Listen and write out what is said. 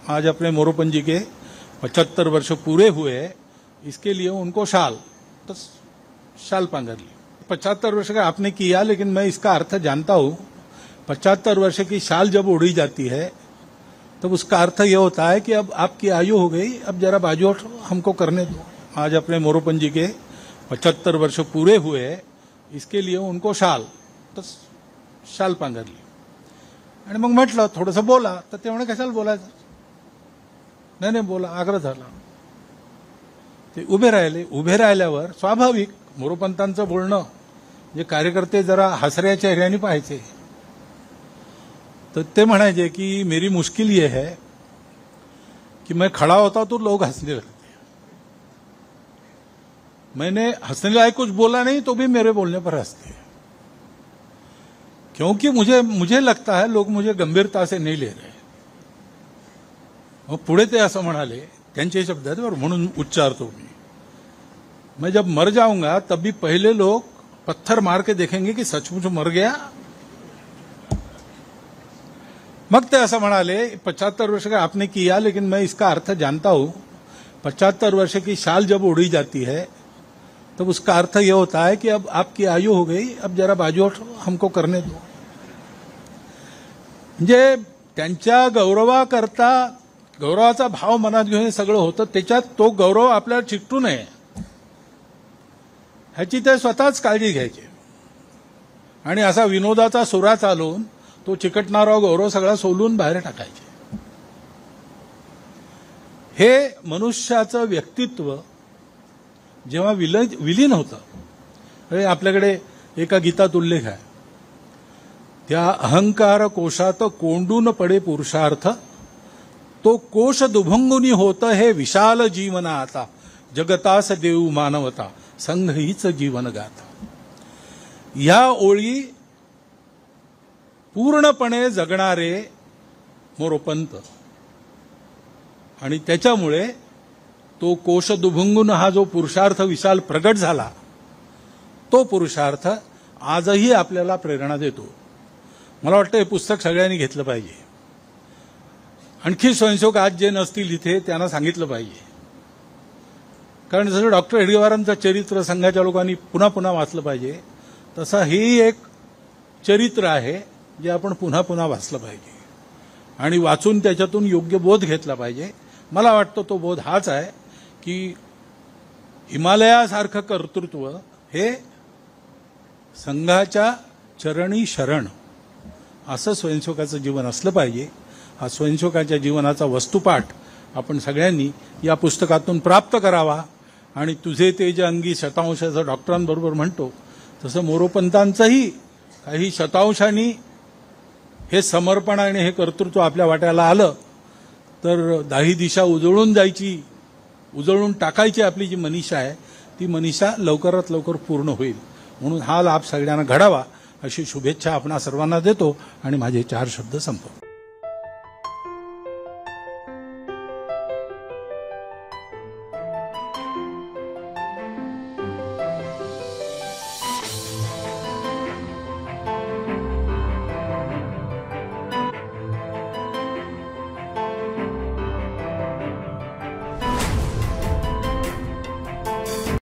आज अपने मोरोपंत जी के 75 वर्ष पूरे हुए, इसके लिए उनको शाल तो शाल पांगर ली। 75 वर्ष का आपने किया, लेकिन मैं इसका अर्थ जानता हूं। 75 वर्ष की शाल जब उड़ी जाती है तब उसका अर्थ यह होता है कि अब आपकी आयु हो गई, अब जरा बाजू हटो, हमको करने दो। आज अपने मोरोपंत जी के 75 वर्ष पूरे हुए, इसके लिए उनको शाल तो शाल पांघरली। आणि मग म्हटलं थोडंसं बोला, तर ते म्हणे कशाला बोलायचं, नाही बोला, आग्रह झाला। ते उभे राहिले। उभे राहिल्यावर स्वाभाविक मोरोपंतांचं बोलणं जे कार्यकर्ते जरा हसऱ्या चेहऱ्याने पाहायचे, तो ते म्हणायचे कि मेरी मुश्किल ये है कि मैं खड़ा होता तो लोग हंसने लगते, मैंने हंसने लायक कुछ बोला नहीं तो भी मेरे बोलने पर हंसते, क्योंकि मुझे लगता है लोग मुझे गंभीरता से नहीं ले रहे। मग पुढे ते असं म्हणाले, त्यांचे शब्द आहेत बरं, म्हणून उच्चारतो मैं जब मर जाऊंगा तब भी पहले लोग पत्थर मार के देखेंगे कि सचमुच मर गया। मग ते असं म्हणाले, 75 वर्ष का आपने किया, लेकिन मैं इसका अर्थ जानता हूं। 75 वर्ष की शाल जब उड़ी जाती है तब उसका अर्थ यह होता है कि अब आपकी आयु हो गई, अब जरा बाजू हटो, हमको करने दो। म्हणजे त्यांच्या गौरवाकरता गौरवाचा भाव मनात घेऊन सगळं होतं, त्याच्यात तो गौरव आपल्याला चिकटू नये ह्याची ते स्वतःच काळजी घ्यायचे। आणि असा विनोदाचा सुरा चालवून तो चिकटणारा गौरव सगळा सोलून बाहेर टाकायचे। हे मनुष्याचं व्यक्तित्व जेव्हा विलीन होतं, आपल्याकडे एका गीतात उल्लेख आहे, त्या अहंकार कोशात कोंडून पडे पुरुषार्थ, तो कोश दुभंगुनी होत हे विशाल जीवन आता, जगतास देऊ मानवता, संघ हीच जीवन गाथा। या ओळी पूर्णपणे जगणारे मोरोपंत, आणि त्याच्यामुळे तो कोश दुभंगून हा जो पुरुषार्थ विशाल प्रगट झाला, तो पुरुषार्थ आजही आपल्याला प्रेरणा देतो। मला वाटतं हे पुस्तक सगळ्यांनी घेतलं पाहिजे। आणखी स्वयंसेवक आज जे नसतील इथे त्यांना सांगितलं पाहिजे, कारण जसं डॉक्टर हेडगेवारांचं चरित्र संघाच्या लोकांनी पुन्हा पुन्हा वाचलं पाहिजे, तसं ही एक चरित्र आहे जे आपण पुन्हा पुन्हा वाचलं पाहिजे आणि वाचून त्याच्यातून योग्य बोध घेतला पाहिजे। मला वाटतं तो बोध हाच आहे की हिमालयासारखं कर्तृत्व हे संघाच्या चरणी शरण असं स्वयंसेवकाचं जीवन असलं पाहिजे। हा स्वयंसेवकाच्या जीवनाचा वस्तुपाठ आपण सगळ्यांनी या पुस्तकातून प्राप्त करावा। आणि तुझे तेज अंगी शतांशाचं डॉक्टरांबरोबर म्हणतो तसं मोरोपंतांचंही काही शतांशांनी हे समर्पण आणि हे कर्तृत्व आपल्या वाट्याला आलं तर दाही दिशा उजळून टाकायची आपली जी मनीषा आहे, ती मनीषा लवकरात लवकर पूर्ण होईल। म्हणून हा लाभ सगळ्यांना घडावा अशी शुभेच्छा आपणा सर्वांना देतो आणि माझे 4 शब्द संपवतो।